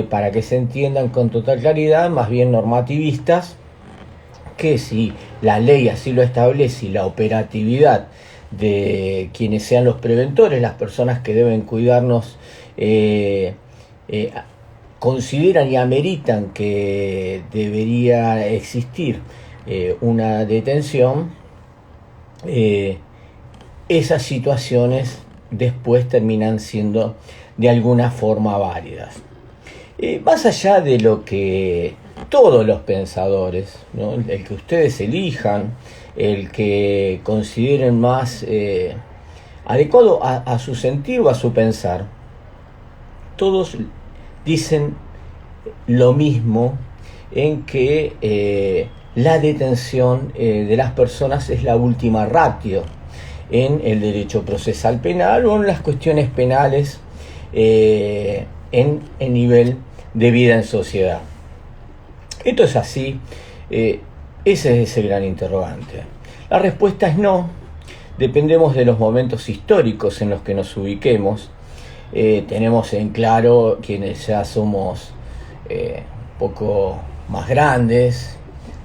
para que se entiendan con total claridad, más bien normativistas, que si la ley así lo establece y la operatividad de quienes sean los preventores, las personas que deben cuidarnos, consideran y ameritan que debería existir una detención, esas situaciones después terminan siendo de alguna forma válidas. Más allá de lo que todos los pensadores, ¿no?, el que ustedes elijan, el que consideren más adecuado a su sentir o a su pensar, todos dicen lo mismo, en que la detención de las personas es la última ratio en el derecho procesal penal o en las cuestiones penales en el nivel de vida en sociedad. Esto es así, ese es el gran interrogante. La respuesta es no. Dependemos de los momentos históricos en los que nos ubiquemos. Tenemos en claro quienes ya somos un poco más grandes,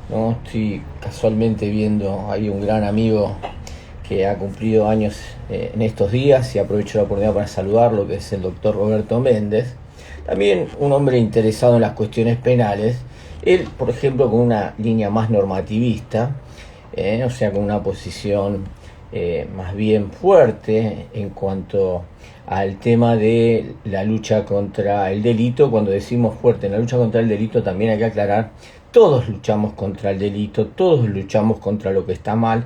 ¿no? Estoy casualmente viendo ahí un gran amigo que ha cumplido años en estos días, y aprovecho la oportunidad para saludarlo, que es el doctor Roberto Méndez, también un hombre interesado en las cuestiones penales, él, por ejemplo, con una línea más normativista, o sea, con una posición más bien fuerte en cuanto al tema de la lucha contra el delito. Cuando decimos fuerte en la lucha contra el delito, también hay que aclarar, todos luchamos contra el delito, todos luchamos contra lo que está mal,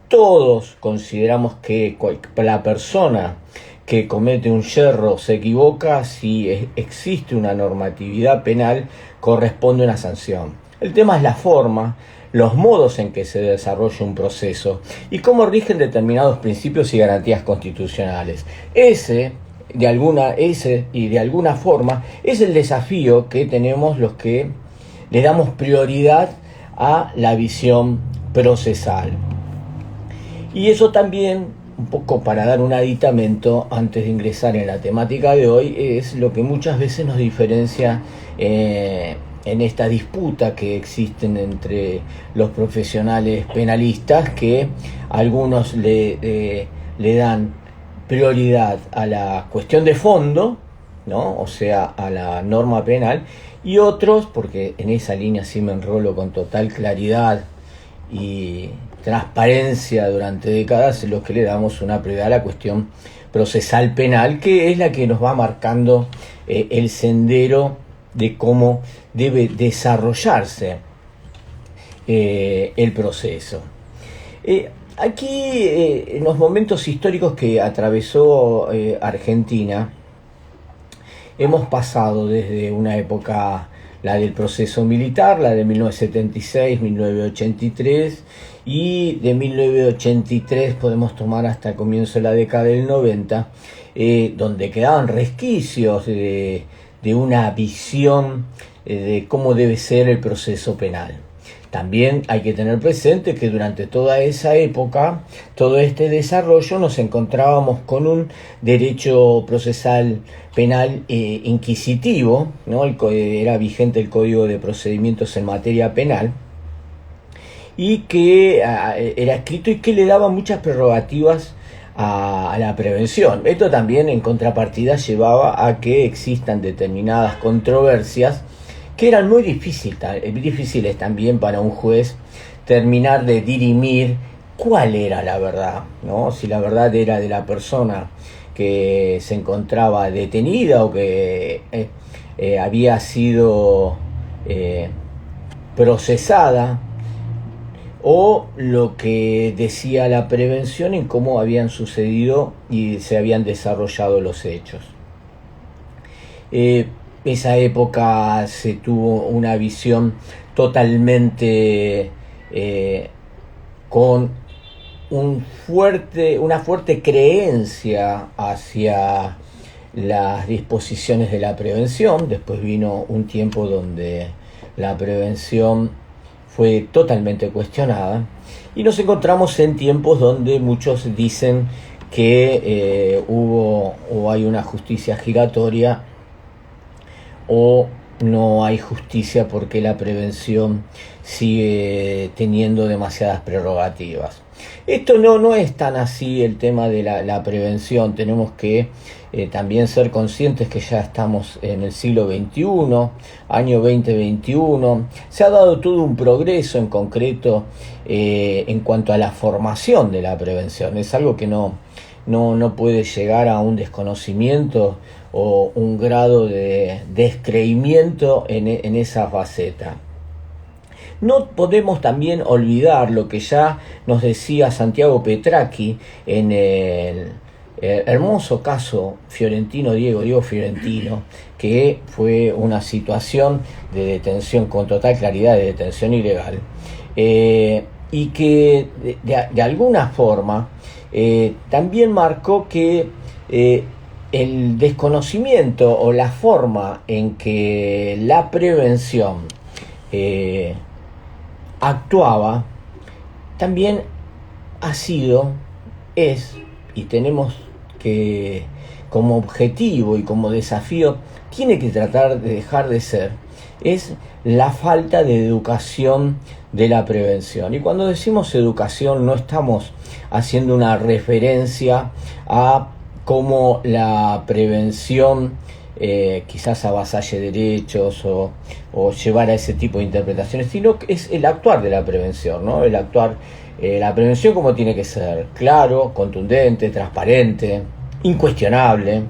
todos consideramos que la persona que comete un yerro se equivoca. Si existe una normatividad penal, corresponde una sanción. El tema es la forma, los modos en que se desarrolla un proceso y cómo rigen determinados principios y garantías constitucionales. Ese de alguna forma es el desafío que tenemos los que le damos prioridad a la visión procesal. Y eso también, un poco para dar un aditamento antes de ingresar en la temática de hoy, es lo que muchas veces nos diferencia en esta disputa que existen entre los profesionales penalistas, que algunos le dan prioridad a la cuestión de fondo, ¿no?, o sea, a la norma penal, y otros, porque en esa línea sí me enrolo con total claridad y transparencia durante décadas, los que le damos una prioridad a la cuestión procesal penal, que es la que nos va marcando el sendero de cómo debe desarrollarse el proceso. Aquí, en los momentos históricos que atravesó Argentina, hemos pasado desde una época, la del proceso militar, la de 1976, 1983, y de 1983 podemos tomar hasta el comienzo de la década del 90, donde quedaban resquicios de una visión de cómo debe ser el proceso penal. También hay que tener presente que durante toda esa época, todo este desarrollo, nos encontrábamos con un derecho procesal penal inquisitivo, ¿no? Era vigente el Código de Procedimientos en materia penal, y que era escrito y que le daba muchas prerrogativas a la prevención. Esto también, en contrapartida, llevaba a que existan determinadas controversias que eran muy difíciles también para un juez terminar de dirimir cuál era la verdad, ¿no? Si la verdad era de la persona que se encontraba detenida o que había sido procesada, o lo que decía la prevención en cómo habían sucedido y se habían desarrollado los hechos. Esa época se tuvo una visión totalmente con una fuerte creencia hacia las disposiciones de la prevención. Después vino un tiempo donde la prevención fue totalmente cuestionada, y nos encontramos en tiempos donde muchos dicen que hubo o hay una justicia giratoria, o no hay justicia porque la prevención sigue teniendo demasiadas prerrogativas. Esto no es tan así el tema de la prevención. Tenemos que también ser conscientes que ya estamos en el siglo XXI, año 2021. Se ha dado todo un progreso en concreto en cuanto a la formación de la prevención. Es algo que no puede llegar a un desconocimiento o un grado de descreimiento en esa faceta. No podemos también olvidar lo que ya nos decía Santiago Petracchi en el hermoso caso fiorentino, Diego Fiorentino, que fue una situación de detención con total claridad, de detención ilegal, y que de alguna forma también marcó que el desconocimiento o la forma en que la prevención actuaba también ha sido, es, y tenemos que como objetivo y como desafío tiene que tratar de dejar de ser, es la falta de educación de la prevención. Y cuando decimos educación no estamos haciendo una referencia a cómo la prevención quizás avasalle derechos o llevar a ese tipo de interpretaciones, sino que es el actuar de la prevención, ¿no? El actuar, la prevención como tiene que ser, claro, contundente, transparente, incuestionable.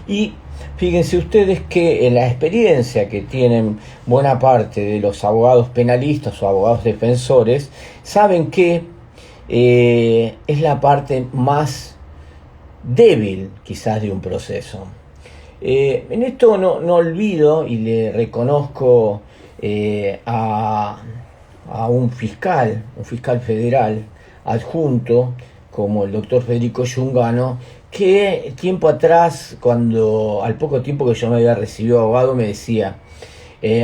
Y fíjense ustedes que en la experiencia que tienen buena parte de los abogados penalistas o abogados defensores, saben que es la parte más débil quizás de un proceso. En esto no olvido y le reconozco a un fiscal federal adjunto como el doctor Federico Giungano, que tiempo atrás, al poco tiempo que yo me había recibido abogado, me decía: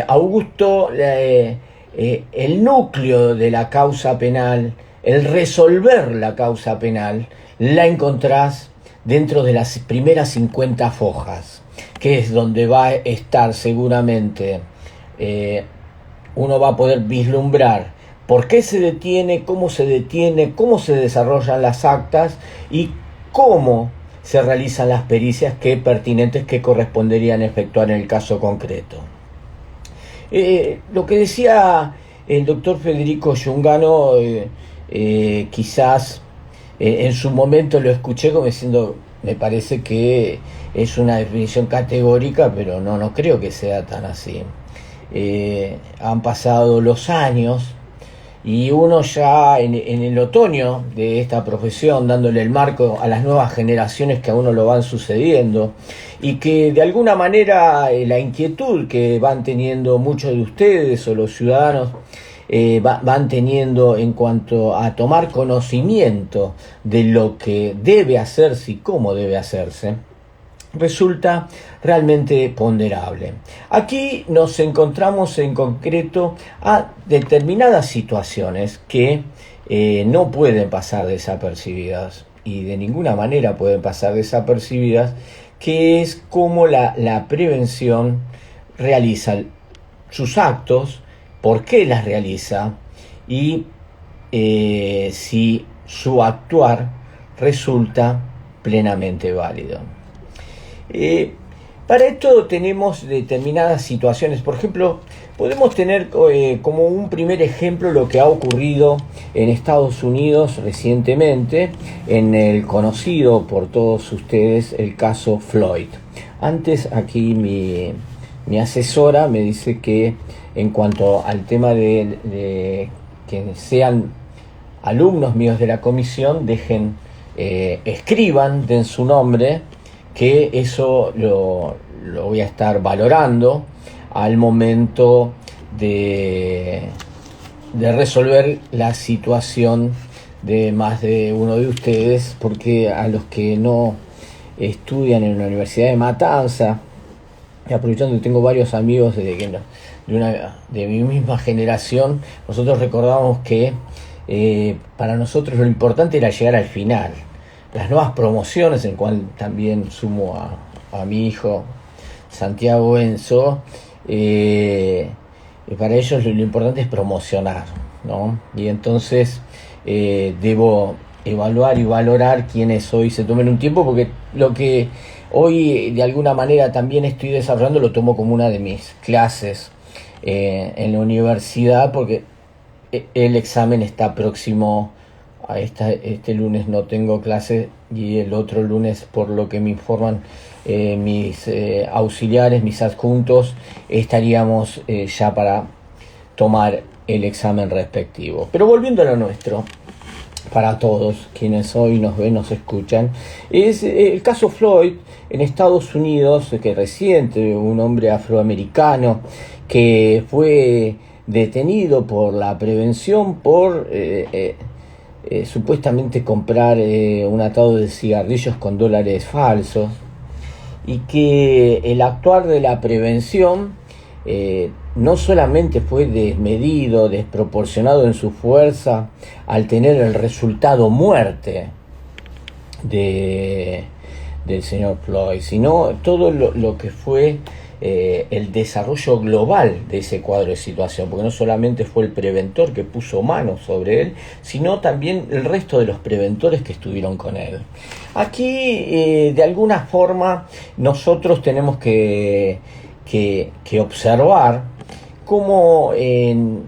Augusto, el núcleo de la causa penal, el resolver la causa penal, la encontrás dentro de las primeras 50 fojas, que es donde va a estar seguramente, uno va a poder vislumbrar por qué se detiene, cómo se desarrollan las actas y cómo se realizan las pericias pertinentes que corresponderían efectuar en el caso concreto. Lo que decía el doctor Federico Giungano, quizás en su momento lo escuché como diciendo, me parece que es una definición categórica, pero no creo que sea tan así. Han pasado los años y uno ya en el otoño de esta profesión, dándole el marco a las nuevas generaciones que a uno lo van sucediendo, y que de alguna manera la inquietud que van teniendo muchos de ustedes o los ciudadanos van teniendo en cuanto a tomar conocimiento de lo que debe hacerse y cómo debe hacerse, resulta realmente ponderable. Aquí nos encontramos en concreto a determinadas situaciones que no pueden pasar desapercibidas, y de ninguna manera pueden pasar desapercibidas, que es cómo la prevención realiza sus actos, por qué las realiza y si su actuar resulta plenamente válido. Para esto tenemos determinadas situaciones. Por ejemplo, podemos tener como un primer ejemplo lo que ha ocurrido en Estados Unidos recientemente, en el conocido por todos ustedes el caso Floyd. Antes aquí mi asesora me dice que en cuanto al tema de que sean alumnos míos de la comisión, escriban, den su nombre, que eso lo voy a estar valorando al momento de resolver la situación de más de uno de ustedes, porque a los que no estudian en la Universidad de Matanza, y aprovechando que tengo varios amigos de mi misma generación, nosotros recordamos que para nosotros lo importante era llegar al final. Las nuevas promociones, en cual también sumo a mi hijo Santiago Enzo, para ellos lo importante es promocionar, ¿no? Y entonces debo evaluar y valorar quiénes hoy se tomen un tiempo, porque lo que hoy de alguna manera también estoy desarrollando lo tomo como una de mis clases en la universidad, porque el examen está próximo a este lunes. No tengo clase, y el otro lunes, por lo que me informan mis auxiliares, mis adjuntos, estaríamos ya para tomar el examen respectivo. Pero volviendo a lo nuestro, para todos quienes hoy nos ven, nos escuchan, es el caso Floyd en Estados Unidos, que reciente, un hombre afroamericano que fue detenido por la prevención por supuestamente comprar un atado de cigarrillos con dólares falsos, y que el actuar de la prevención no solamente fue desmedido, desproporcionado en su fuerza al tener el resultado muerte del señor Floyd, sino todo lo que fue el desarrollo global de ese cuadro de situación, porque no solamente fue el preventor que puso mano sobre él, sino también el resto de los preventores que estuvieron con él. Aquí, de alguna forma, nosotros tenemos que observar cómo en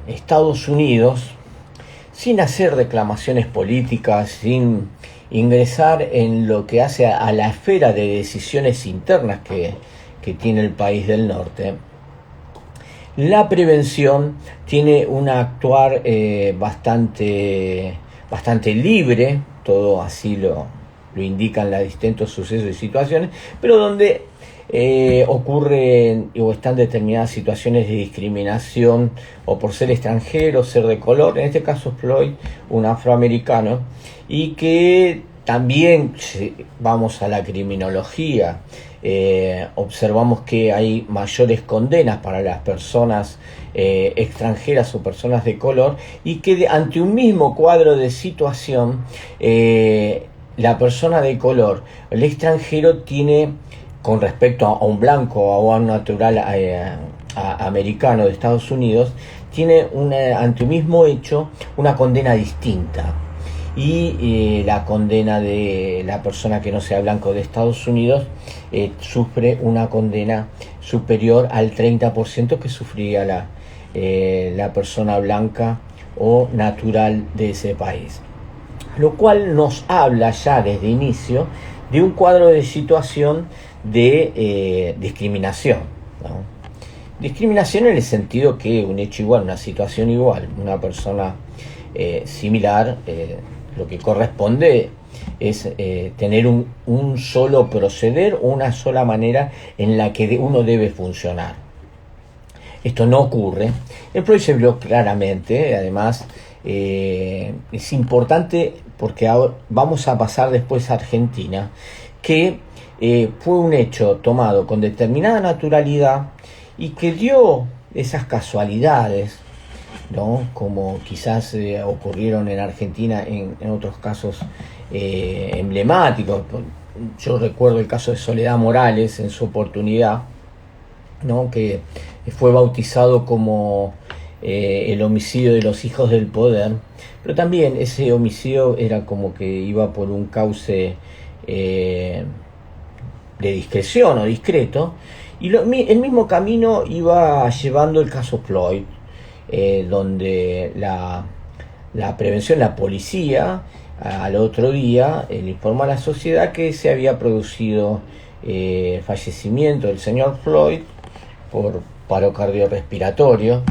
Estados Unidos, sin hacer reclamaciones políticas, sin ingresar en lo que hace a la esfera de decisiones internas que tiene el país del norte, la prevención tiene un actuar bastante libre, todo así lo indican los distintos sucesos y situaciones, pero donde ocurren o están determinadas situaciones de discriminación, o por ser extranjero, ser de color, en este caso Floyd, un afroamericano, y que también, si vamos a la criminología, observamos que hay mayores condenas para las personas extranjeras o personas de color, y que ante un mismo cuadro de situación, la persona de color, el extranjero, tiene, con respecto a un blanco o a un natural americano de Estados Unidos, tiene ante un mismo hecho una condena distinta. Y la condena de la persona que no sea blanco de Estados Unidos sufre una condena superior al 30% que sufría la persona blanca o natural de ese país. Lo cual nos habla ya desde inicio de un cuadro de situación de discriminación, ¿no? Discriminación en el sentido que un hecho igual, una situación igual, una persona similar, lo que corresponde es tener un solo proceder, una sola manera en la que uno debe funcionar. Esto no ocurre. El Freud se vio claramente, además es importante porque ahora vamos a pasar después a Argentina, que fue un hecho tomado con determinada naturalidad y que dio esas casualidades, ¿no? Como quizás ocurrieron en Argentina en otros casos emblemáticos. Yo recuerdo el caso de Soledad Morales en su oportunidad, ¿no? Que fue bautizado como el homicidio de los hijos del poder, pero también ese homicidio era como que iba por un cauce de discreción o discreto, y el mismo camino iba llevando el caso Floyd, donde la prevención, la policía, al otro día le informa a la sociedad que se había producido fallecimiento del señor Floyd por paro cardiorrespiratorio,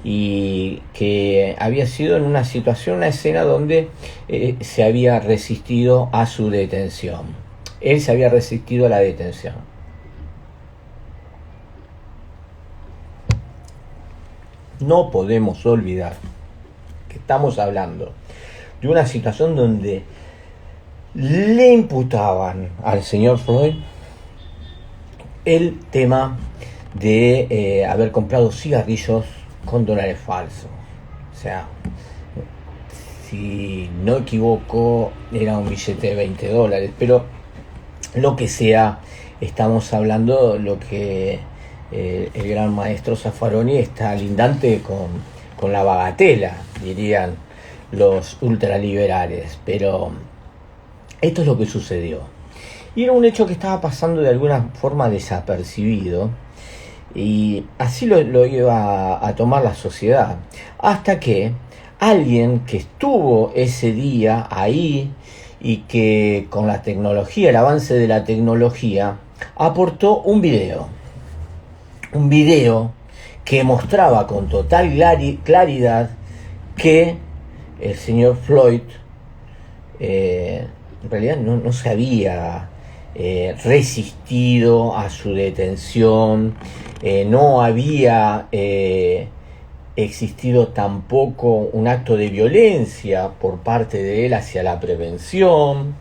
y que había sido en una situación, una escena donde se había resistido a su detención. Él se había resistido a la detención. No podemos olvidar que estamos hablando de una situación donde le imputaban al señor Floyd el tema de haber comprado cigarrillos con dólares falsos. O sea, si no equivoco, era un billete de $20, pero lo que sea, estamos hablando de lo que el gran maestro Zaffaroni está lindante con la bagatela, dirían los ultraliberales, pero esto es lo que sucedió. Y era un hecho que estaba pasando de alguna forma desapercibido, y así lo iba a tomar la sociedad, hasta que alguien que estuvo ese día ahí y que con la tecnología, el avance de la tecnología, aportó un video que mostraba con total claridad que el señor Floyd en realidad no se había resistido a su detención, no había existido tampoco un acto de violencia por parte de él hacia la prevención,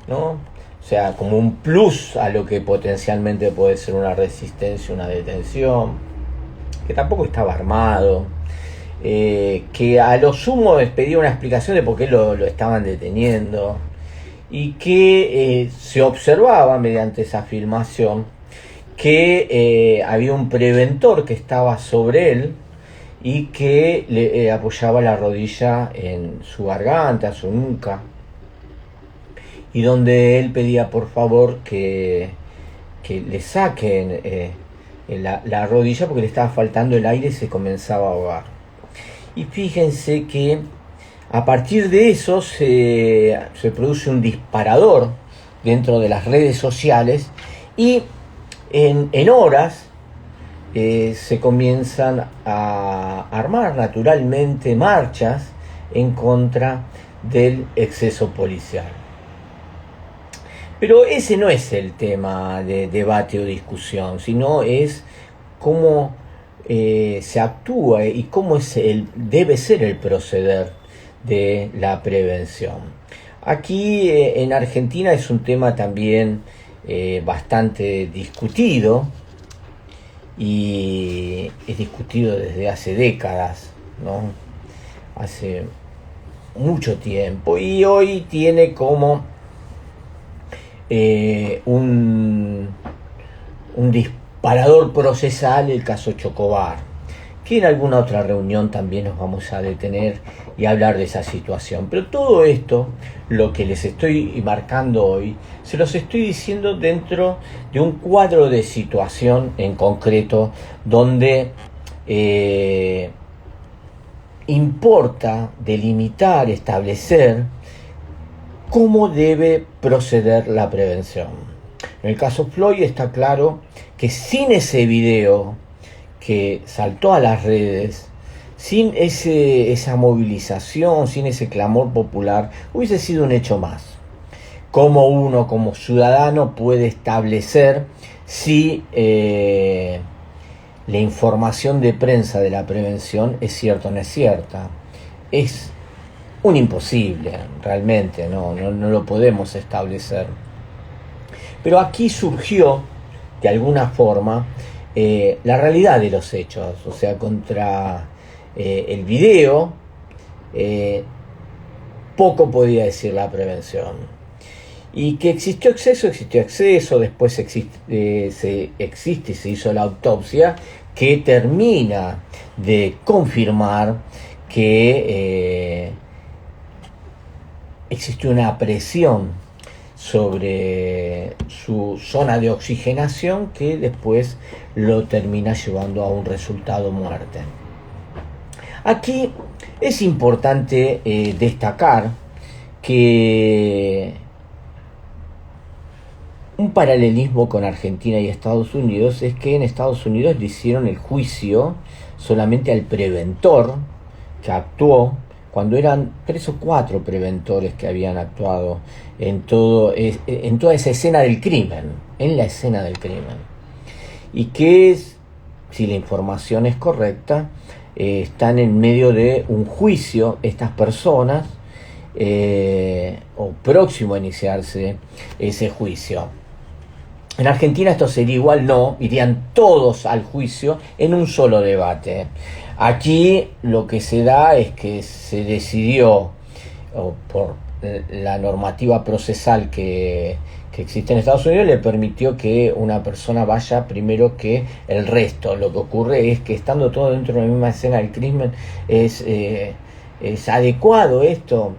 ¿no? O sea, como un plus a lo que potencialmente puede ser una resistencia, una detención, que tampoco estaba armado, que a lo sumo les pedía una explicación de por qué lo estaban deteniendo, y que se observaba mediante esa filmación que había un preventor que estaba sobre él y que le apoyaba la rodilla en su garganta, su nuca, y donde él pedía por favor que le saquen la rodilla porque le estaba faltando el aire y se comenzaba a ahogar. Y fíjense que a partir de eso se produce un disparador dentro de las redes sociales, y en horas se comienzan a armar naturalmente marchas en contra del exceso policial. Pero ese no es el tema de debate o discusión, sino es cómo se actúa y cómo debe ser el proceder de la prevención. Aquí en Argentina es un tema también bastante discutido, y es discutido desde hace décadas, ¿no? Hace mucho tiempo, y hoy tiene como un disparador procesal el caso Chocobar, que en alguna otra reunión también nos vamos a detener y hablar de esa situación. Pero todo esto, lo que les estoy marcando hoy, se los estoy diciendo dentro de un cuadro de situación en concreto, donde importa delimitar, establecer cómo debe proceder la prevención. En el caso Floyd está claro que sin ese video que saltó a las redes, sin esa movilización, sin ese clamor popular, hubiese sido un hecho más. Cómo uno como ciudadano puede establecer si la información de prensa de la prevención es cierta o no es cierta. Es un imposible, realmente, no lo podemos establecer. Pero aquí surgió, de alguna forma, la realidad de los hechos, o sea, contra el video, poco podía decir la prevención. Y que existió exceso, después se hizo la autopsia que termina de confirmar que existió una presión sobre su zona de oxigenación que después lo termina llevando a un resultado muerte. Aquí es importante destacar que un paralelismo con Argentina y Estados Unidos es que en Estados Unidos le hicieron el juicio solamente al preventor que actuó, cuando eran 3 o 4 preventores que habían actuado en toda esa escena del crimen, en la escena del crimen. Y que, si la información es correcta, están en medio de un juicio estas personas, o próximo a iniciarse ese juicio. En Argentina esto sería igual, no, irían todos al juicio en un solo debate. Aquí lo que se da es que se decidió, por la normativa procesal que que existe en Estados Unidos le permitió que una persona vaya primero que el resto. Lo que ocurre es que estando todo dentro de la misma escena del crimen es adecuado esto.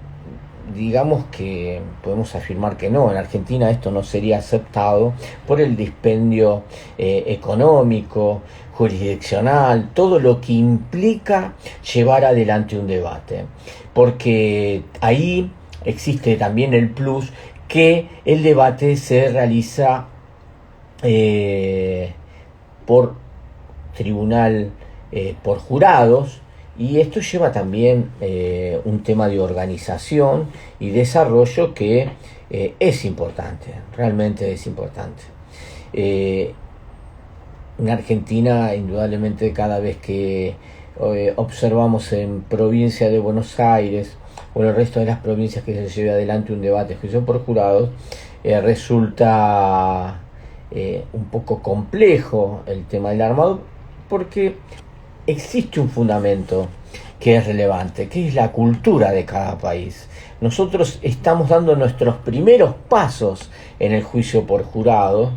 Digamos que podemos afirmar que no, en Argentina esto no sería aceptado por el dispendio económico, jurisdiccional, todo lo que implica llevar adelante un debate, porque ahí existe también el plus que el debate se realiza por tribunal, por jurados, y esto lleva también un tema de organización y desarrollo que es importante, realmente es importante. En Argentina, indudablemente, cada vez que observamos en provincia de Buenos Aires o en el resto de las provincias que se lleve adelante un debate de juicio por jurados, resulta un poco complejo el tema del armado, porque existe un fundamento que es relevante, que es la cultura de cada país. Nosotros estamos dando nuestros primeros pasos en el juicio por jurado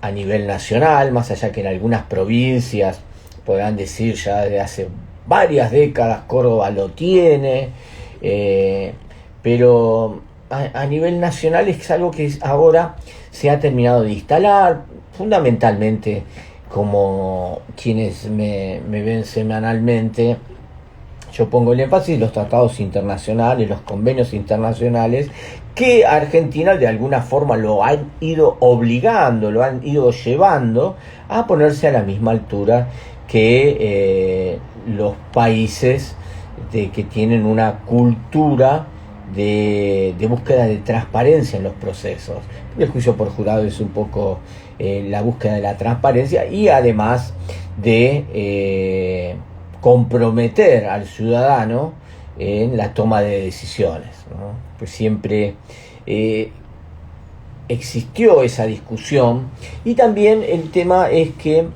a nivel nacional, más allá que en algunas provincias podrán decir ya desde hace varias décadas Córdoba lo tiene, pero a nivel nacional es algo que ahora se ha terminado de instalar, fundamentalmente como quienes me ven semanalmente. Yo pongo el énfasis en los tratados internacionales, los convenios internacionales, que Argentina de alguna forma lo han ido obligando, lo han ido llevando a ponerse a la misma altura que los países que tienen una cultura de búsqueda de transparencia en los procesos. El juicio por jurado es un poco la búsqueda de la transparencia y además de comprometer al ciudadano en la toma de decisiones, ¿no? Pues siempre existió esa discusión, y también el tema es que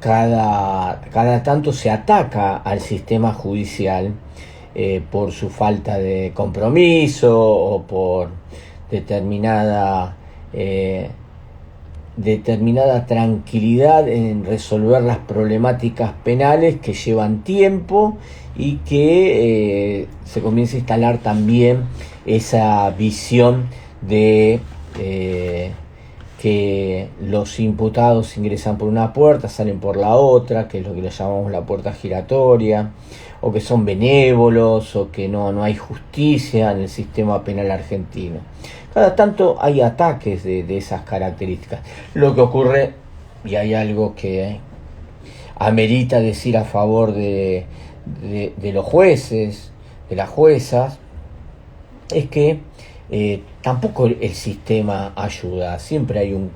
cada tanto se ataca al sistema judicial por su falta de compromiso o por determinada tranquilidad en resolver las problemáticas penales que llevan tiempo, y que se comienza a instalar también esa visión de que los imputados ingresan por una puerta, salen por la otra, que es lo que le llamamos la puerta giratoria, o que son benévolos, o que no hay justicia en el sistema penal argentino. Cada tanto hay ataques de esas características. Lo que ocurre, y hay algo que amerita decir a favor de los jueces, de las juezas, es que tampoco el sistema ayuda. Siempre hay un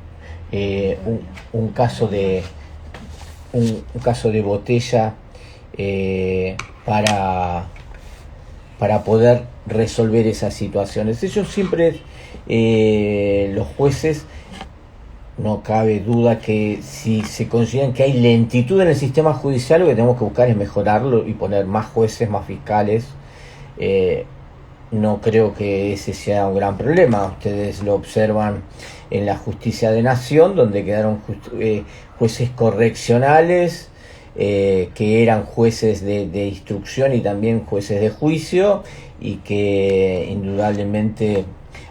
caso de botella para poder resolver esas situaciones. Ellos siempre, los jueces, no cabe duda que si se consideran que hay lentitud en el sistema judicial, lo que tenemos que buscar es mejorarlo y poner más jueces, más fiscales. No creo que ese sea un gran problema. Ustedes lo observan en la justicia de nación, donde quedaron jueces correccionales, que eran jueces de instrucción y también jueces de juicio, y que indudablemente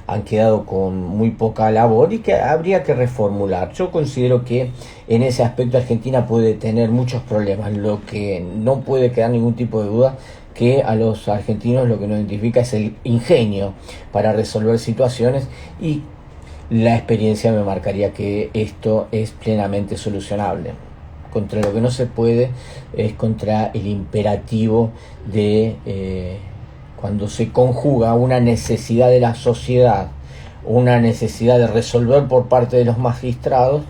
han quedado con muy poca labor y que habría que reformular. Yo considero que en ese aspecto Argentina puede tener muchos problemas. Lo que no puede quedar ningún tipo de duda, que a los argentinos lo que nos identifica es el ingenio para resolver situaciones, y la experiencia me marcaría que esto es plenamente solucionable. Contra lo que no se puede es contra el imperativo de cuando se conjuga una necesidad de la sociedad, una necesidad de resolver por parte de los magistrados,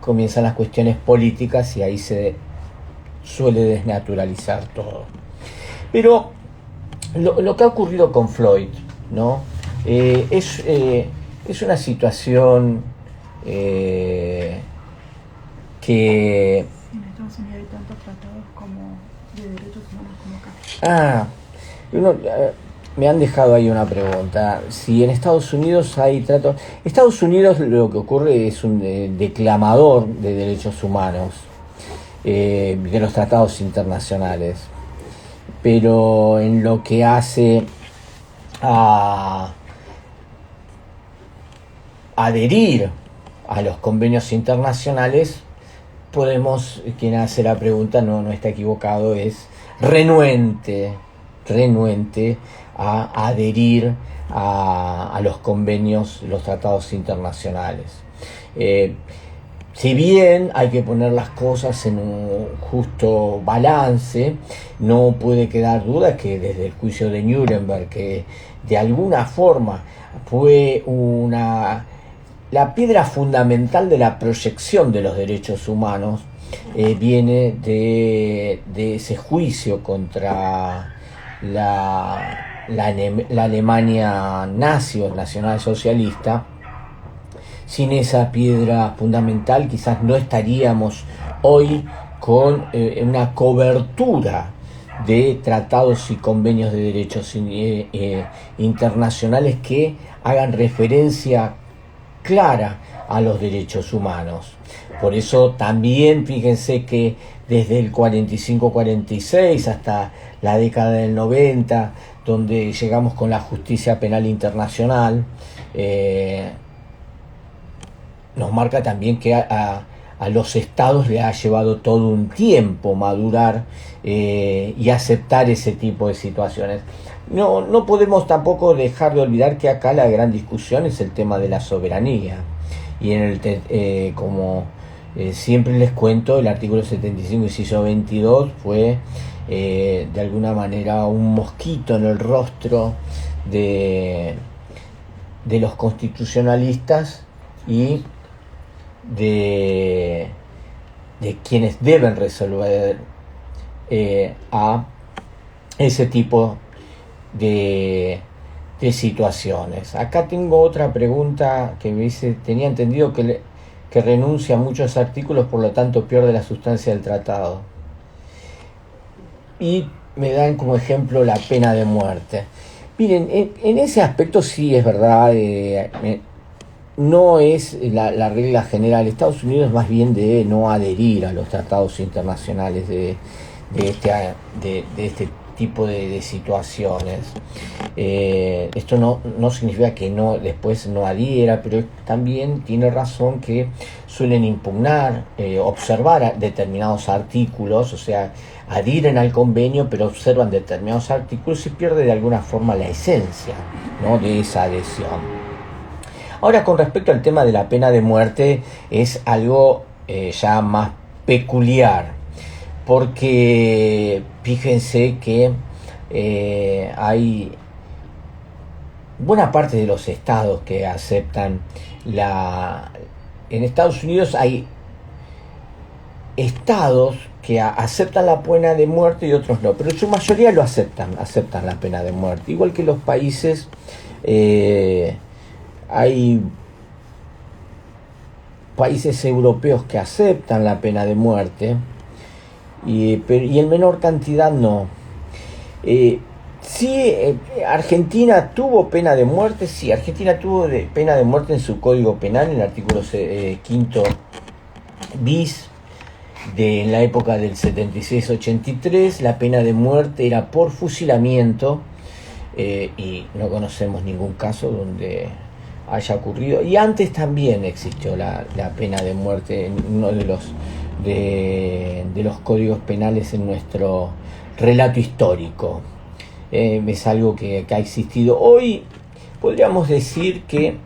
comienzan las cuestiones políticas y ahí se suele desnaturalizar todo. Pero lo que ha ocurrido con Floyd, ¿no? Es una situación que... En Estados Unidos hay tantos tratados como de derechos humanos como acá. me han dejado ahí una pregunta. Si en Estados Unidos hay trato... Estados Unidos lo que ocurre es un declamador de derechos humanos, de los tratados internacionales. Pero en lo que hace a adherir a los convenios internacionales, podemos, quien hace la pregunta no está equivocado, es renuente a adherir a los convenios, los tratados internacionales. Si bien hay que poner las cosas en un justo balance, no puede quedar duda que desde el juicio de Nuremberg, que de alguna forma fue la piedra fundamental de la proyección de los derechos humanos, viene de ese juicio contra la Alemania nazi o nacionalsocialista. Sin esa piedra fundamental quizás no estaríamos hoy con una cobertura de tratados y convenios de derechos internacionales que hagan referencia clara a los derechos humanos. Por eso también fíjense que desde el 45-46 hasta la década del 90, donde llegamos con la justicia penal internacional, nos marca también que a los estados le ha llevado todo un tiempo madurar y aceptar ese tipo de situaciones. No podemos tampoco dejar de olvidar que acá la gran discusión es el tema de la soberanía. Y como siempre les cuento, el artículo 75, inciso 22, fue de alguna manera un mosquito en el rostro de los constitucionalistas y de quienes deben resolver a ese tipo de situaciones. Acá tengo otra pregunta que me dice: tenía entendido que renuncia a muchos artículos, por lo tanto pierde la sustancia del tratado. Y me dan como ejemplo la pena de muerte. Miren, en ese aspecto sí es verdad, no es la regla general. Estados Unidos más bien de no adherir a los tratados internacionales de este tipo de situaciones. Esto no significa que después no adhiera, pero también tiene razón que suelen impugnar, observar determinados artículos, o sea, adhieren al convenio, pero observan determinados artículos y pierde de alguna forma la esencia, ¿no?, de esa adhesión. Ahora, con respecto al tema de la pena de muerte, es algo ya más peculiar, porque fíjense que hay buena parte de los estados que aceptan en Estados Unidos hay estados que aceptan la pena de muerte y otros no, pero en su mayoría aceptan la pena de muerte, igual que los países. Hay países europeos que aceptan la pena de muerte y en menor cantidad no. Argentina tuvo pena de muerte, sí, Argentina tuvo pena de muerte en su Código Penal, en el artículo 5 bis, en la época del 76-83, la pena de muerte era por fusilamiento, y no conocemos ningún caso donde haya ocurrido. Y antes también existió la pena de muerte en uno de los códigos penales en nuestro relato histórico. Es algo que ha existido. Hoy podríamos decir que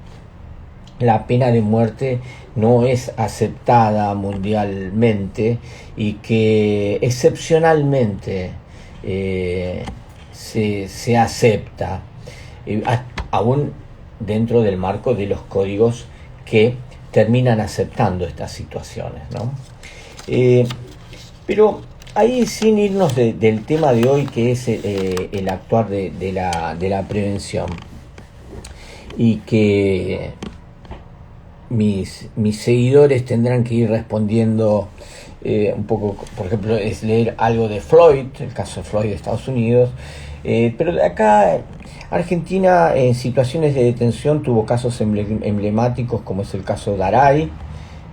la pena de muerte no es aceptada mundialmente y que excepcionalmente se acepta, aún dentro del marco de los códigos que terminan aceptando estas situaciones, ¿no? Pero ahí, sin irnos del tema de hoy, que es el actuar de la prevención, y que mis seguidores tendrán que ir respondiendo un poco, por ejemplo, es leer algo de Floyd, el caso de Floyd de Estados Unidos, pero de acá Argentina en situaciones de detención tuvo casos emblemáticos como es el caso Daray,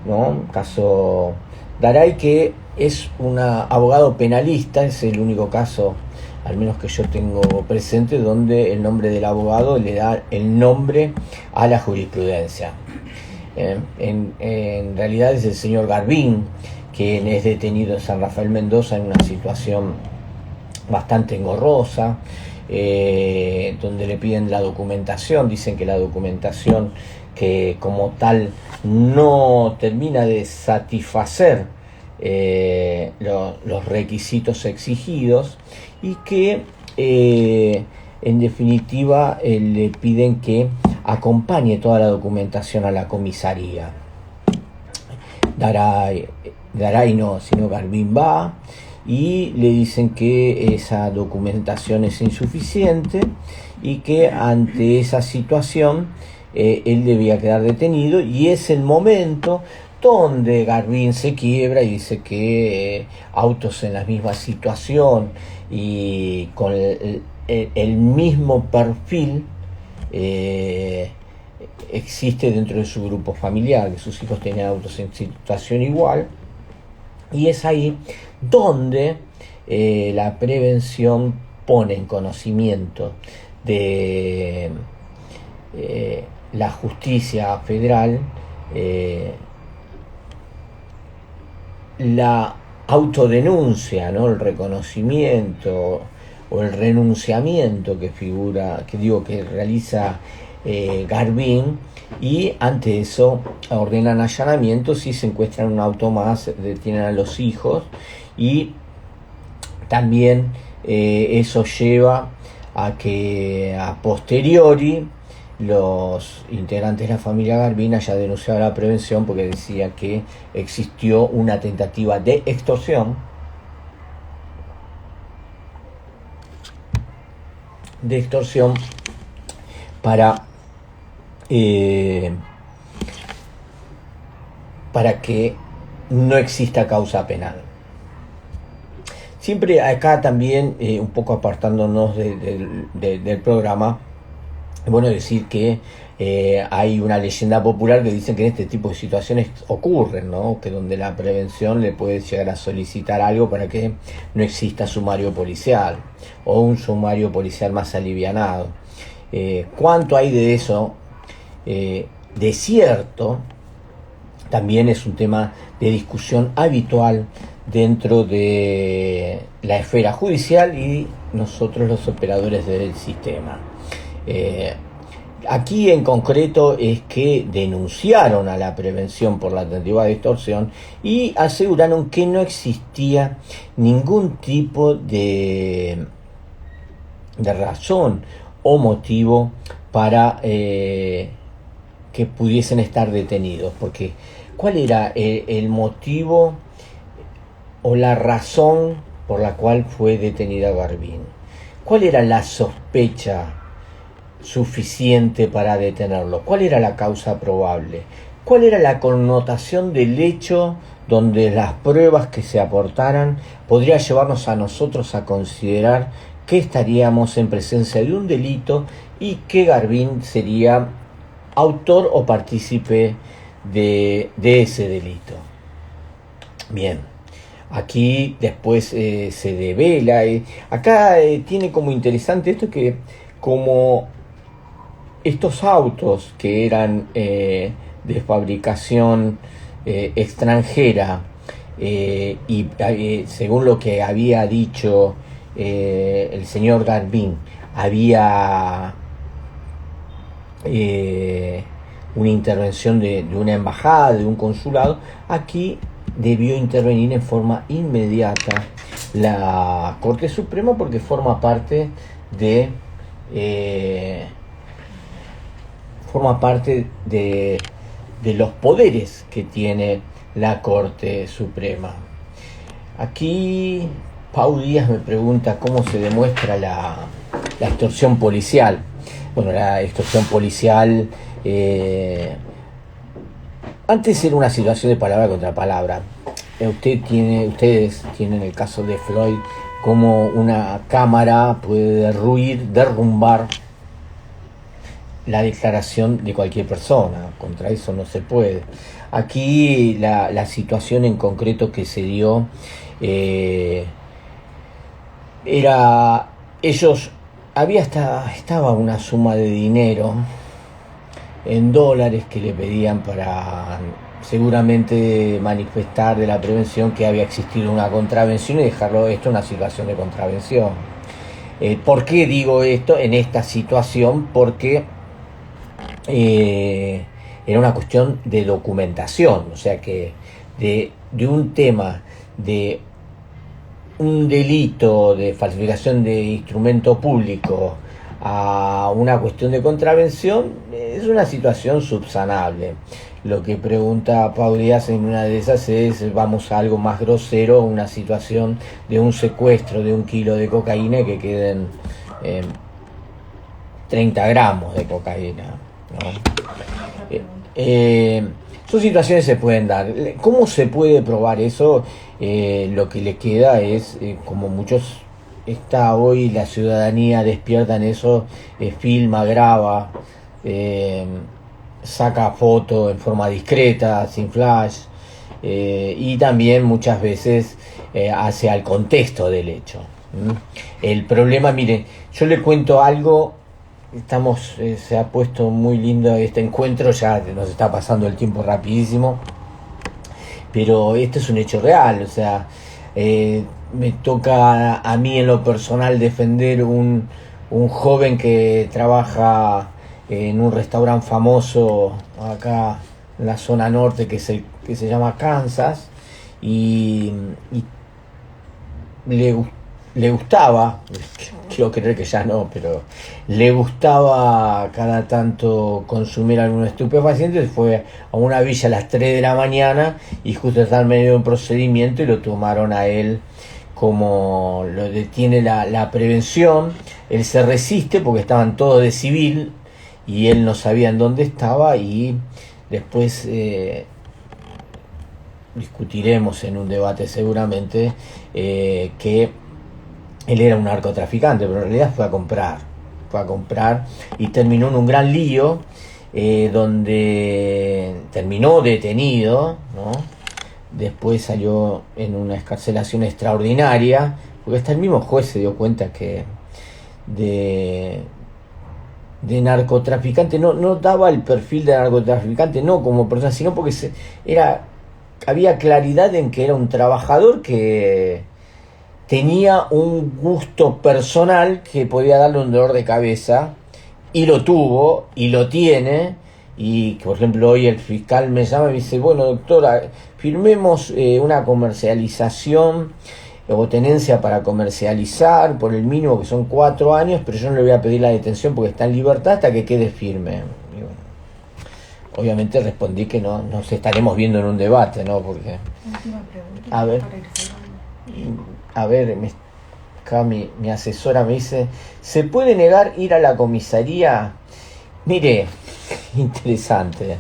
¿no? Caso Daray, que es un abogado penalista, es el único caso, al menos que yo tengo presente, donde el nombre del abogado le da el nombre a la jurisprudencia. En realidad es el señor Garbín, quien es detenido en San Rafael Mendoza en una situación bastante engorrosa, donde le piden la documentación. Dicen que la documentación que como tal no termina de satisfacer los requisitos exigidos, y que en definitiva le piden que acompañe toda la documentación a la comisaría. Daray no, sino Garbín va y le dicen que esa documentación es insuficiente y que ante esa situación él debía quedar detenido, y es el momento donde Garbín se quiebra y dice que autos en la misma situación y con el mismo perfil existe dentro de su grupo familiar, que sus hijos tenían autos en situación igual, y es ahí donde la prevención pone en conocimiento de la justicia federal la autodenuncia, ¿no? El reconocimiento o el renunciamiento que realiza Garbín, y ante eso ordenan allanamientos y se encuentran un auto más, detienen a los hijos, y también eso lleva a que a posteriori los integrantes de la familia Garbín hayan denunciado la prevención porque decía que existió una tentativa de extorsión para que no exista causa penal. Siempre acá también, un poco apartándonos del programa, es bueno decir que hay una leyenda popular que dicen que en este tipo de situaciones ocurren, ¿no? Que donde la prevención le puede llegar a solicitar algo para que no exista sumario policial o un sumario policial más alivianado. ¿Cuánto hay de eso? De cierto, también es un tema de discusión habitual dentro de la esfera judicial y nosotros los operadores del sistema. Aquí en concreto es que denunciaron a la prevención por la tentativa de extorsión y aseguraron que no existía ningún tipo de razón o motivo para que pudiesen estar detenidos, porque ¿cuál era el motivo o la razón por la cual fue detenida Garbín? ¿Cuál era la sospecha suficiente para detenerlo? ¿Cuál era la causa probable? ¿Cuál era la connotación del hecho donde las pruebas que se aportaran podría llevarnos a nosotros a considerar que estaríamos en presencia de un delito y que Garbín sería autor o partícipe de ese delito? Bien, aquí después se devela. Acá tiene como interesante esto, que como estos autos que eran de fabricación extranjera, y según lo que había dicho el señor Garbín, había una intervención de una embajada, de un consulado. Aquí debió intervenir en forma inmediata la Corte Suprema, porque forma parte de los poderes que tiene la Corte Suprema. Aquí Pau Díaz me pregunta cómo se demuestra la extorsión policial. Bueno, la extorsión policial antes era una situación de palabra contra palabra. Ustedes tienen el caso de Floyd, cómo una cámara puede derrumbar la declaración de cualquier persona, contra eso no se puede. Aquí la situación en concreto que se dio era, ellos, estaba una suma de dinero en dólares que le pedían para seguramente manifestar de la prevención que había existido una contravención y dejarlo esto una situación de contravención. ¿Por qué digo esto en esta situación? Porque era una cuestión de documentación, o sea que de un tema de un delito de falsificación de instrumento público a una cuestión de contravención es una situación subsanable. Lo que pregunta Pau Díaz en una de esas es, vamos a algo más grosero, una situación de un secuestro de 1 kilo de cocaína y que queden 30 gramos de cocaína, ¿no? Son situaciones que se pueden dar. ¿Cómo se puede probar eso? Lo que le queda es, como muchos está hoy la ciudadanía despierta en eso, filma, graba, saca foto en forma discreta, sin flash, y también muchas veces hace al contexto del hecho. El problema, miren, yo le cuento algo. Se ha puesto muy lindo este encuentro, ya nos está pasando el tiempo rapidísimo, pero esto es un hecho real, o sea, me toca a mí en lo personal defender un joven que trabaja en un restaurante famoso acá en la zona norte que se llama Kansas, y le gustaba, quiero creer que ya no, pero le gustaba cada tanto consumir algún estupefaciente. Fue a una villa a las 3 de la mañana y justo estaba en medio de un procedimiento y lo tomaron a él, como lo detiene la prevención. Él se resiste porque estaban todos de civil y él no sabía en dónde estaba, y después discutiremos en un debate seguramente que él era un narcotraficante, pero en realidad fue a comprar y terminó en un gran lío, donde terminó detenido, ¿no? Después salió en una excarcelación extraordinaria, porque hasta el mismo juez se dio cuenta que de narcotraficante no daba el perfil de narcotraficante, no como persona, sino porque había claridad en que era un trabajador que tenía un gusto personal que podía darle un dolor de cabeza, y lo tuvo y lo tiene. Y por ejemplo, hoy el fiscal me llama y me dice, bueno, doctora, firmemos una comercialización o tenencia para comercializar por el mínimo, que son 4 años, pero yo no le voy a pedir la detención porque está en libertad hasta que quede firme. Y bueno, obviamente respondí que no nos estaremos viendo en un debate, ¿no? Porque última pregunta. A ver, acá mi asesora me dice, ¿se puede negar ir a la comisaría? Mire, interesante.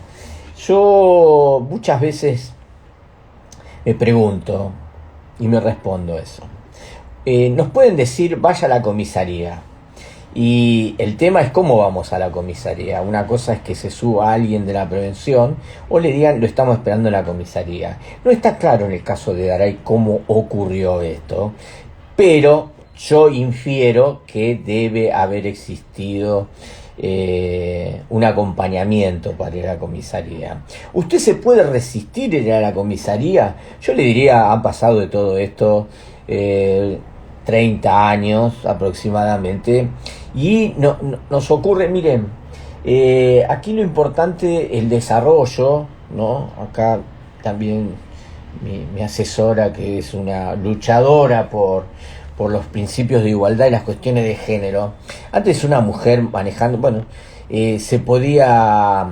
Yo muchas veces me pregunto y me respondo eso. Nos pueden decir, vaya a la comisaría. Y el tema es cómo vamos a la comisaría. Una cosa es que se suba alguien de la prevención o le digan, lo estamos esperando en la comisaría. No está claro en el caso de Daray cómo ocurrió esto, pero yo infiero que debe haber existido un acompañamiento para ir a la comisaría. ¿Usted se puede resistir a ir a la comisaría? Yo le diría, han pasado de todo esto 30 años aproximadamente, y nos ocurre, miren, aquí lo importante, el desarrollo, ¿no? Acá también mi asesora, que es una luchadora por los principios de igualdad y las cuestiones de género. Antes una mujer manejando, bueno, se podía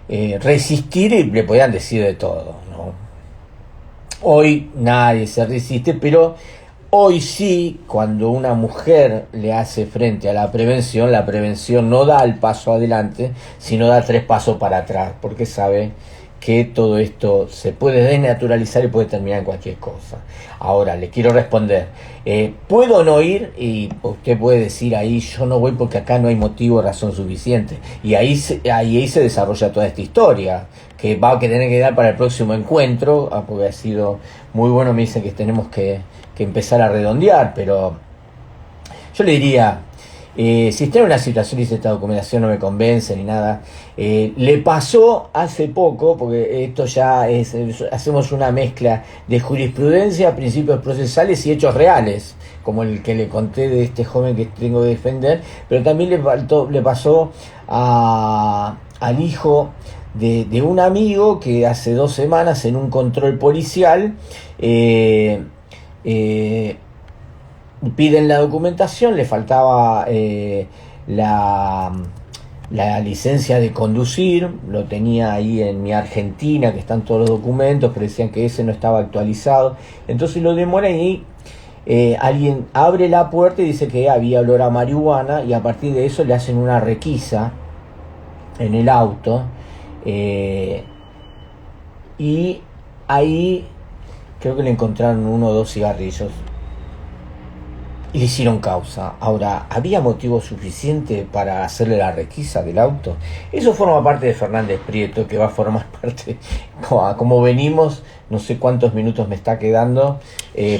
resistir y le podían decir de todo, ¿no? Hoy nadie se resiste, pero hoy sí, cuando una mujer le hace frente a la prevención no da el paso adelante, sino da 3 pasos para atrás, porque sabe que todo esto se puede desnaturalizar y puede terminar en cualquier cosa. Ahora, le quiero responder, ¿puedo no ir? Y usted puede decir ahí, yo no voy porque acá no hay motivo o razón suficiente. Y ahí se desarrolla toda esta historia, que va a tener que dar para el próximo encuentro, porque ha sido muy bueno, me dicen que tenemos que empezar a redondear, pero yo le diría, si está en una situación y dice esta documentación no me convence ni nada, le pasó hace poco, porque esto ya hacemos una mezcla de jurisprudencia, principios procesales y hechos reales, como el que le conté de este joven que tengo que defender, pero también le pasó al hijo de un amigo que hace 2 semanas en un control policial piden la documentación, le faltaba la licencia de conducir, lo tenía ahí en Mi Argentina, que están todos los documentos, pero decían que ese no estaba actualizado, entonces lo demoran y alguien abre la puerta y dice que había olor a marihuana, y a partir de eso le hacen una requisa en el auto, y ahí creo que le encontraron 1 o 2 cigarrillos y le hicieron causa. Ahora, ¿había motivo suficiente para hacerle la requisa del auto? Eso forma parte de Fernández Prieto, que va a formar parte, como venimos, no sé cuántos minutos me está quedando,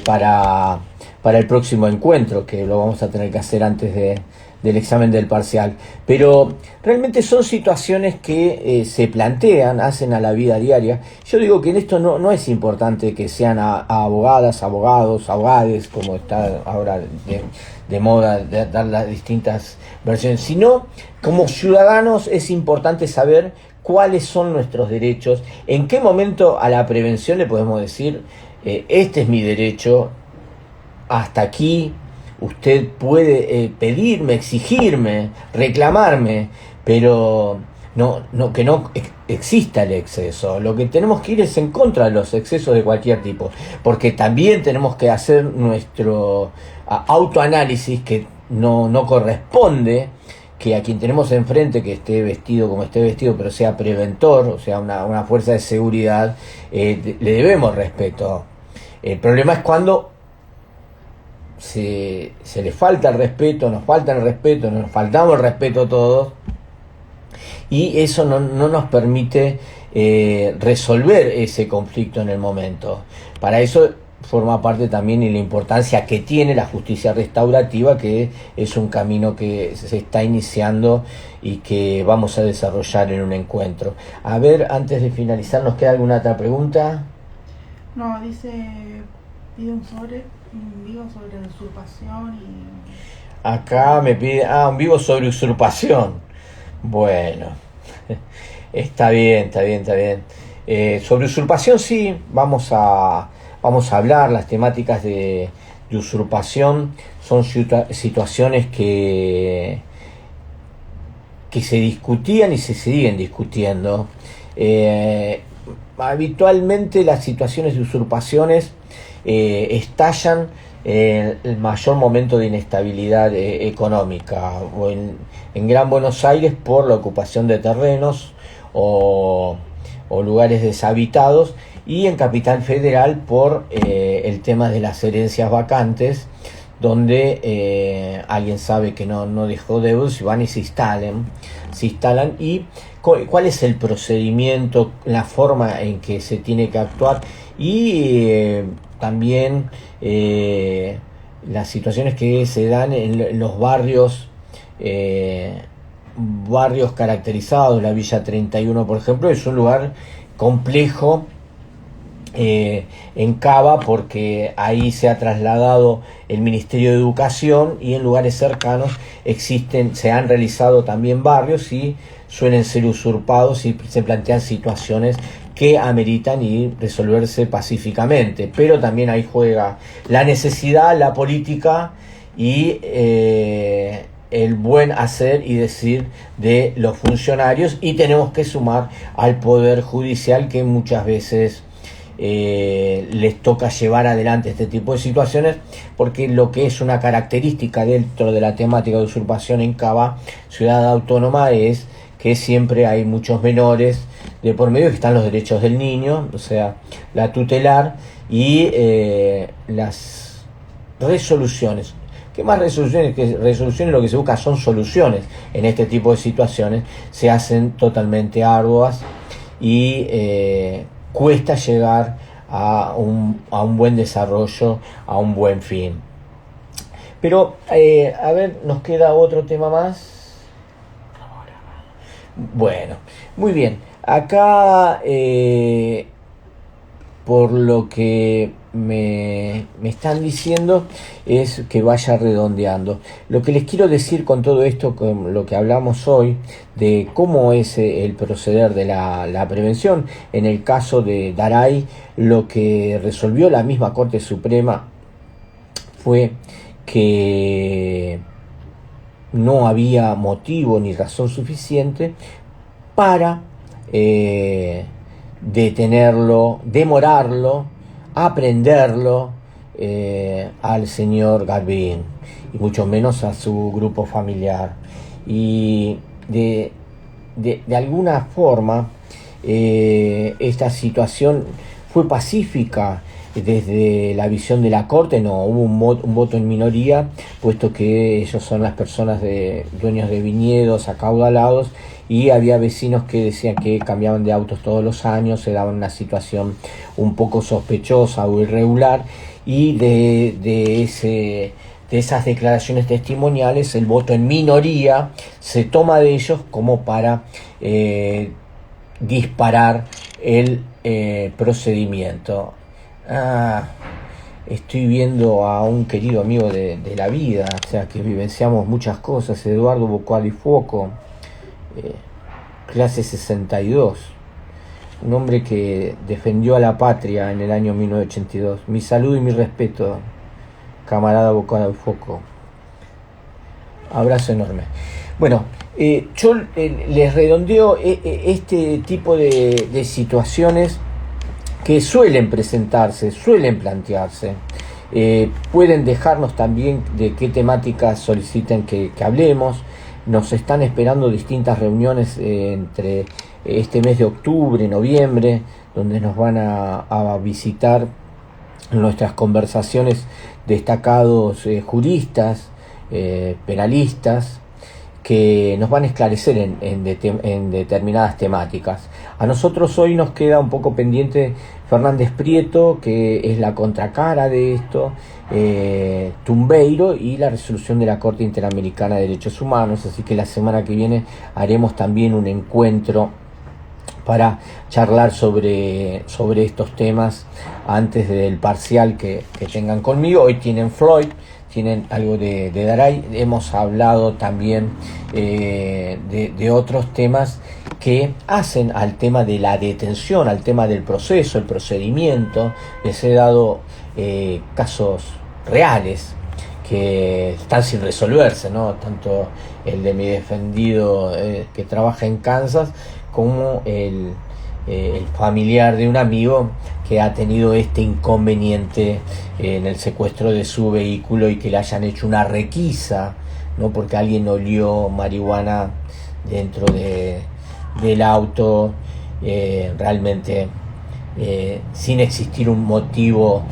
para el próximo encuentro, que lo vamos a tener que hacer antes del examen del parcial. Pero realmente son situaciones que se plantean, hacen a la vida diaria. Yo digo que en esto no es importante que sean abogadas, abogados, abogades, como está ahora de moda de dar las distintas versiones, sino como ciudadanos es importante saber cuáles son nuestros derechos, en qué momento a la prevención le podemos decir, este es mi derecho, hasta aquí. Usted puede pedirme, exigirme, reclamarme, pero que no exista el exceso. Lo que tenemos que ir es en contra de los excesos de cualquier tipo, porque también tenemos que hacer nuestro autoanálisis, que no corresponde que a quien tenemos enfrente, que esté vestido como esté vestido, pero sea preventor, o sea, una fuerza de seguridad, le debemos respeto. El problema es cuando se le falta el respeto, nos falta el respeto, nos faltamos el respeto todos, y eso no nos permite resolver ese conflicto en el momento. Para eso forma parte también y la importancia que tiene la justicia restaurativa, que es un camino que se está iniciando y que vamos a desarrollar en un encuentro. A ver, antes de finalizar, ¿nos queda alguna otra pregunta? No, dice, pide un vivo sobre la usurpación y... Acá me pide, un vivo sobre usurpación. Bueno, está bien. Sobre usurpación sí, vamos a hablar. Las temáticas de usurpación son situaciones que se discutían y se siguen discutiendo. Habitualmente las situaciones de usurpaciones estallan en el mayor momento de inestabilidad económica, o en Gran Buenos Aires por la ocupación de terrenos o lugares deshabitados, y en Capital Federal por el tema de las herencias vacantes, donde alguien sabe que no dejó deudas y van y se instalan, y cuál es el procedimiento, la forma en que se tiene que actuar, y también las situaciones que se dan en los barrios caracterizados. La Villa 31, por ejemplo, es un lugar complejo en Cava, porque ahí se ha trasladado el Ministerio de Educación, y en lugares cercanos se han realizado también barrios y suelen ser usurpados, y se plantean situaciones que ameritan y resolverse pacíficamente. Pero también ahí juega la necesidad, la política y el buen hacer y decir de los funcionarios, y tenemos que sumar al Poder Judicial, que muchas veces les toca llevar adelante este tipo de situaciones, porque lo que es una característica dentro de la temática de usurpación en Cava, ciudad autónoma, es que siempre hay muchos menores de por medio, que están los derechos del niño, o sea, la tutelar y las resoluciones. ¿Qué más resoluciones? Que resoluciones, lo que se busca son soluciones en este tipo de situaciones, se hacen totalmente arduas y cuesta llegar a un buen desarrollo, a un buen fin. Pero, a ver, nos queda otro tema más. Bueno, muy bien. Acá, por lo que me están diciendo, es que vaya redondeando. Lo que les quiero decir con todo esto, con lo que hablamos hoy, de cómo es el proceder de la prevención, en el caso de Daray, lo que resolvió la misma Corte Suprema fue que no había motivo ni razón suficiente para detenerlo, demorarlo, aprenderlo al señor Garbin, y mucho menos a su grupo familiar. Y de alguna forma esta situación fue pacífica desde la visión de la Corte. No hubo un voto en minoría, puesto que ellos son las personas dueños de viñedos acaudalados, y había vecinos que decían que cambiaban de autos todos los años, se daba una situación un poco sospechosa o irregular, y de esas declaraciones testimoniales el voto en minoría se toma de ellos como para disparar el procedimiento. Estoy viendo a un querido amigo de la vida, o sea, que vivenciamos muchas cosas, Eduardo Bocal y Fuoco, clase 62, un hombre que defendió a la patria en el año 1982. Mi saludo y mi respeto, camarada Bocal y Fuoco. Abrazo enorme. Bueno, yo les redondeo este tipo de situaciones que suelen presentarse, suelen plantearse. Pueden dejarnos también de qué temáticas soliciten que hablemos. Nos están esperando distintas reuniones entre este mes de octubre, noviembre, donde nos van a visitar en nuestras conversaciones destacados juristas, penalistas, que nos van a esclarecer en determinadas temáticas. A nosotros hoy nos queda un poco pendiente Fernández Prieto, que es la contracara de esto, Tumbeiro y la resolución de la Corte Interamericana de Derechos Humanos, así que la semana que viene haremos también un encuentro para charlar sobre estos temas antes del parcial que tengan conmigo. Hoy tienen Freud, tienen algo de Daray. Hemos hablado también de otros temas que hacen al tema de la detención, al tema del proceso, el procedimiento. Les he dado casos reales que están sin resolverse, ¿no? Tanto el de mi defendido que trabaja en Kansas, como el familiar de un amigo que ha tenido este inconveniente en el secuestro de su vehículo y que le hayan hecho una requisa, ¿no? Porque alguien olió marihuana dentro del auto, realmente sin existir un motivo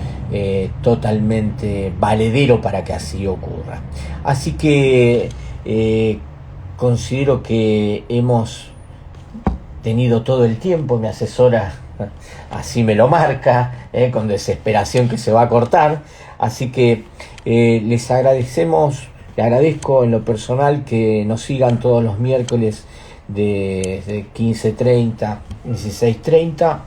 totalmente valedero para que así ocurra. Así que considero que hemos tenido todo el tiempo. Mi asesora así me lo marca, con desesperación, que se va a cortar. Así que les agradecemos, le agradezco en lo personal que nos sigan todos los miércoles de 15:30, 16:30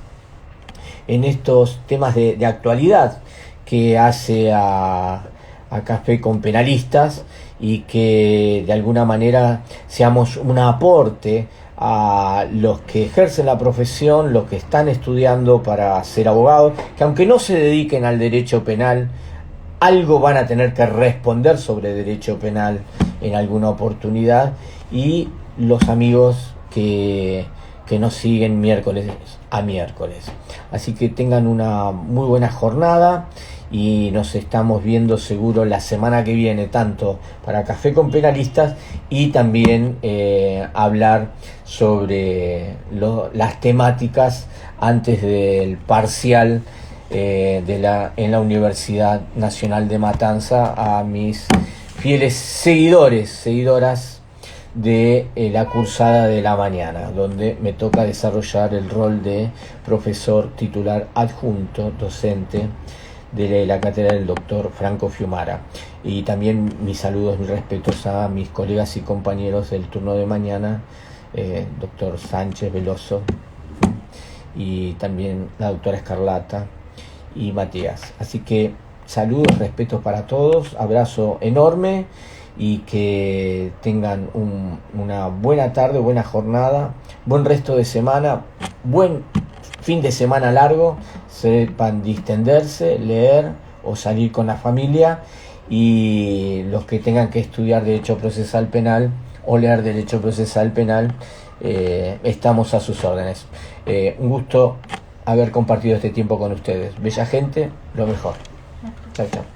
en estos temas de actualidad que hace a Café con Penalistas, y que de alguna manera seamos un aporte a los que ejercen la profesión, los que están estudiando para ser abogados, que aunque no se dediquen al derecho penal, algo van a tener que responder sobre derecho penal en alguna oportunidad, y los amigos que que nos siguen miércoles a miércoles. Así que tengan una muy buena jornada y nos estamos viendo seguro la semana que viene, tanto para Café con Penalistas y también hablar sobre las temáticas antes del parcial en la Universidad Nacional de Matanza, a mis fieles seguidoras de la cursada de la mañana, donde me toca desarrollar el rol de profesor titular adjunto, docente de la cátedra del doctor Franco Fiumara. Y también mis saludos, mis respetos a mis colegas y compañeros del turno de mañana, doctor Sánchez Veloso, y también la doctora Escarlata y Matías. Así que saludos, respetos para todos, abrazo enorme y que tengan una buena tarde, buena jornada, buen resto de semana, buen fin de semana largo, sepan distenderse, leer o salir con la familia, y los que tengan que estudiar Derecho Procesal Penal o leer Derecho Procesal Penal, estamos a sus órdenes. Un gusto haber compartido este tiempo con ustedes. Bella gente, lo mejor. Chao, chao.